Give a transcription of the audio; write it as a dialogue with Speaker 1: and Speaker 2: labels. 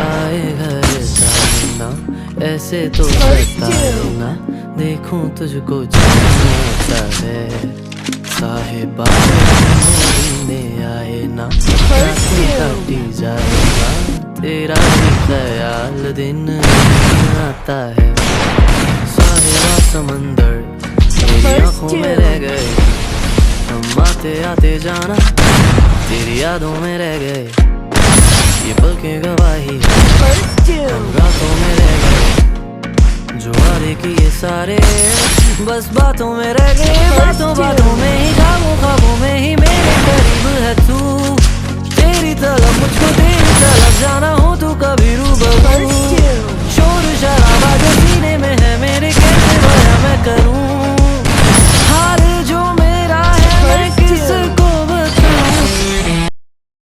Speaker 1: आए घर जाना ऐसे तो सताए ना, देखूं तुझको जाना है साहिबा में आए ना, रातें काटी जाएगा तेरा भी ख्याल दिन आता है। साहिबा समंदर मेरी आंखों में रह गए, हम आते आते जाना तेरी यादों में रह गए, ये पल के गवाही हम रातों में रह गए, जो वादे किए सारे बस बातों में रह गए, बातों बातों में ही ख्वाबों ख्वाबों में ही मेरे करीब है